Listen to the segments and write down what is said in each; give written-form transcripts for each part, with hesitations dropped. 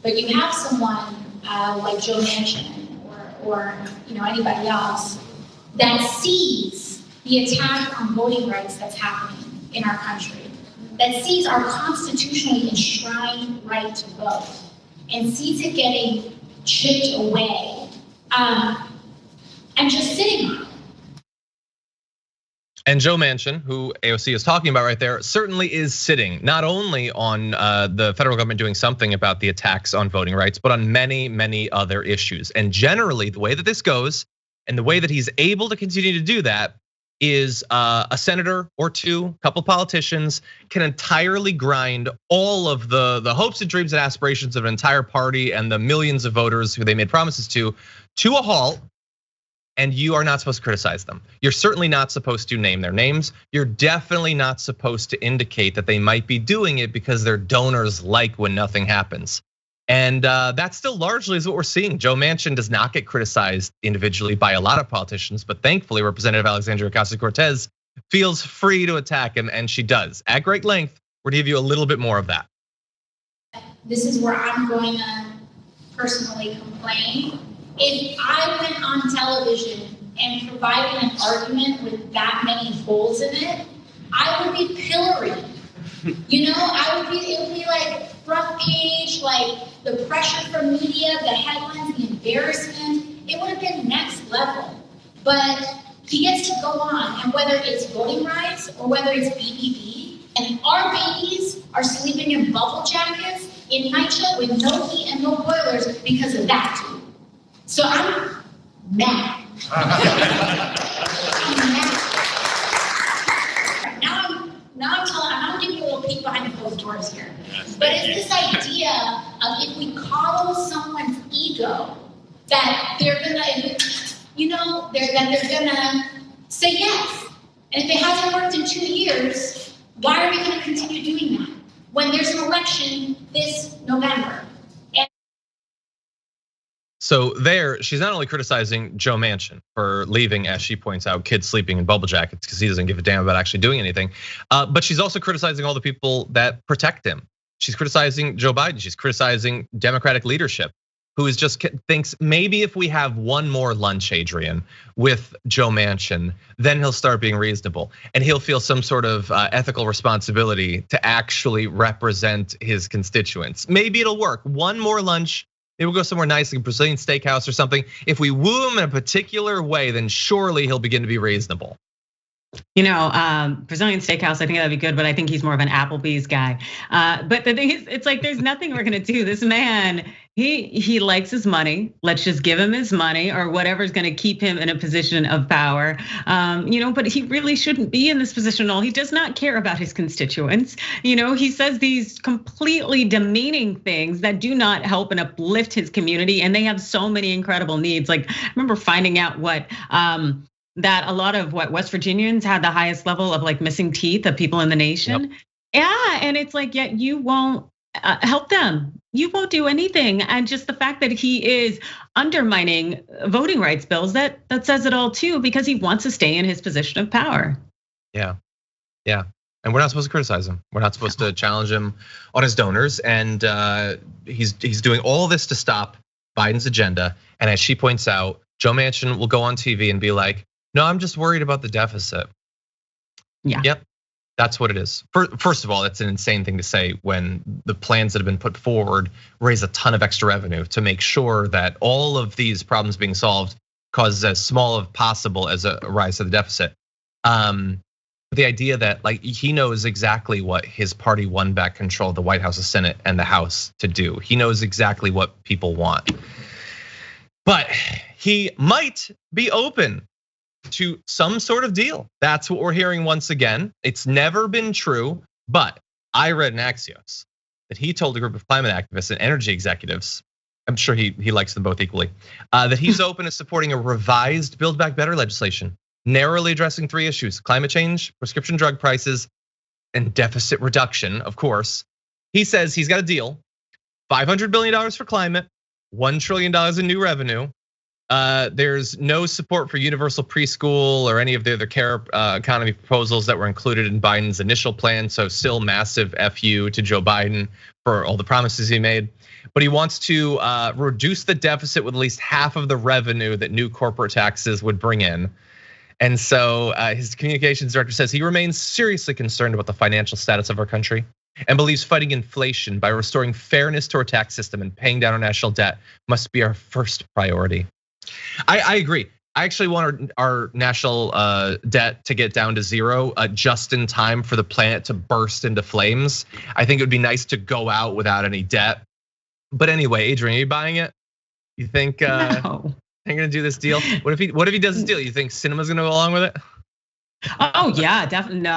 But you have someone like Joe Manchin or anybody else that sees the attack on voting rights that's happening in our country, that sees our constitutionally enshrined right to vote, and sees it getting chipped away, and just sitting on it. And Joe Manchin, who AOC is talking about right there, certainly is sitting not only on the federal government doing something about the attacks on voting rights, but on many, many other issues. And generally, the way that this goes and the way that he's able to continue to do that is a senator or two, a couple politicians can entirely grind all of the hopes and dreams and aspirations of an entire party and the millions of voters who they made promises to a halt. And you are not supposed to criticize them. You're certainly not supposed to name their names. You're definitely not supposed to indicate that they might be doing it because their donors like when nothing happens. And that still largely is what we're seeing. Joe Manchin does not get criticized individually by a lot of politicians, but thankfully Representative Alexandria Ocasio-Cortez feels free to attack him, and she does at great length. We're gonna give you a little bit more of that. This is where I'm going to personally complain. If I went on television and provided an argument with that many holes in it, I would be pilloried. It would be like front page, like the pressure from media, the headlines, the embarrassment. It would have been next level. But he gets to go on, and whether it's voting rights or whether it's BBB, and our babies are sleeping in bubble jackets in NYCHA with no heat and no boilers because of that too. So I'm mad. I'm mad. I'm giving you a little peek behind the closed doors here. But it's this idea of if we coddle someone's ego, that they're gonna, they're gonna say yes. And if it hasn't worked in 2 years, why are we gonna continue doing that when there's an election this November? So there, she's not only criticizing Joe Manchin for leaving, as she points out, kids sleeping in bubble jackets because he doesn't give a damn about actually doing anything. But she's also criticizing all the people that protect him. She's criticizing Joe Biden. She's criticizing Democratic leadership, who is just thinks maybe if we have one more lunch, Adrienne, with Joe Manchin, then he'll start being reasonable and he'll feel some sort of ethical responsibility to actually represent his constituents. Maybe it'll work. One more lunch. Maybe we'll go somewhere nice, like a Brazilian steakhouse or something. If we woo him in a particular way, then surely he'll begin to be reasonable. Brazilian steakhouse, I think that'd be good, but I think he's more of an Applebee's guy. But the thing is, it's like there's nothing we're gonna do. This man, he likes his money. Let's just give him his money or whatever's gonna keep him in a position of power. But he really shouldn't be in this position at all. He does not care about his constituents. He says these completely demeaning things that do not help and uplift his community, and they have so many incredible needs. Like I remember finding out that a lot of West Virginians had the highest level of like missing teeth of people in the nation. Yep. Yeah, and it's like, yet you won't help them. You won't do anything. And just the fact that he is undermining voting rights bills, that says it all too, because he wants to stay in his position of power. Yeah. And we're not supposed to criticize him. We're not supposed to challenge him on his donors. And he's doing all this to stop Biden's agenda. And as she points out, Joe Manchin will go on TV and be like, no, I'm just worried about the deficit. Yeah. Yep, that's what it is. First of all, that's an insane thing to say when the plans that have been put forward raise a ton of extra revenue to make sure that all of these problems being solved causes as small as possible as a rise to the deficit. The idea that like he knows exactly what his party won back control of the White House, the Senate, and the House to do. He knows exactly what people want. But he might be open to some sort of deal. That's what we're hearing once again. It's never been true, but I read in Axios that he told a group of climate activists and energy executives, I'm sure he likes them both equally, that he's open to supporting a revised Build Back Better legislation, narrowly addressing 3 issues: climate change, prescription drug prices, and deficit reduction, of course. He says he's got a deal, $500 billion for climate, $1 trillion in new revenue, There's no support for universal preschool or any of the other care economy proposals that were included in Biden's initial plan. So still massive FU to Joe Biden for all the promises he made. But he wants to reduce the deficit with at least half of the revenue that new corporate taxes would bring in. And so his communications director says he remains seriously concerned about the financial status of our country and believes fighting inflation by restoring fairness to our tax system and paying down our national debt must be our first priority. I agree. I actually want our national debt to get down to zero just in time for the planet to burst into flames. I think it would be nice to go out without any debt. But anyway, Adrienne, are you buying it? You think No. they're gonna do this deal? What if he does this deal? You think cinema's gonna go along with it? Oh yeah, definitely. No.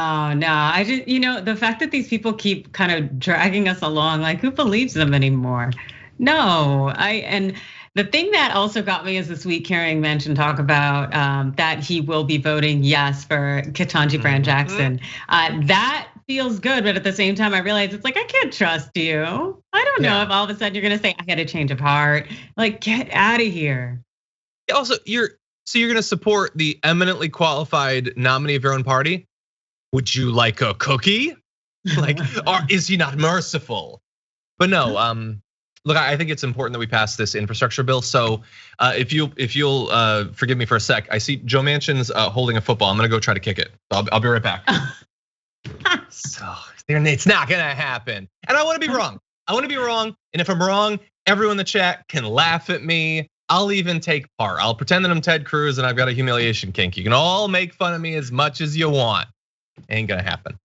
I just, the fact that these people keep kind of dragging us along, like who believes them anymore? No, and the thing that also got me is this week hearing Manchin talk about that he will be voting yes for Ketanji Brown Jackson. That feels good, but at the same time, I realize it's like I can't trust you. I don't know if all of a sudden you're gonna say I had a change of heart. Like, get out of here. Also, you're gonna support the eminently qualified nominee of your own party? Would you like a cookie? Like, or is he not merciful? But no, look, I think it's important that we pass this infrastructure bill. So if you'll forgive me for a sec, I see Joe Manchin's holding a football. I'm gonna go try to kick it. I'll be right back. So it's not gonna happen. And I wanna be wrong. And if I'm wrong, everyone in the chat can laugh at me. I'll even take part. I'll pretend that I'm Ted Cruz and I've got a humiliation kink. You can all make fun of me as much as you want. Ain't gonna happen.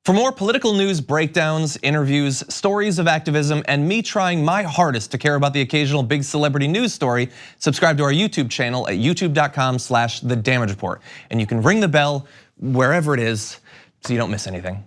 For more political news breakdowns, interviews, stories of activism, and me trying my hardest to care about the occasional big celebrity news story, subscribe to our YouTube channel at youtube.com/The Damage Report. And you can ring the bell wherever it is so you don't miss anything.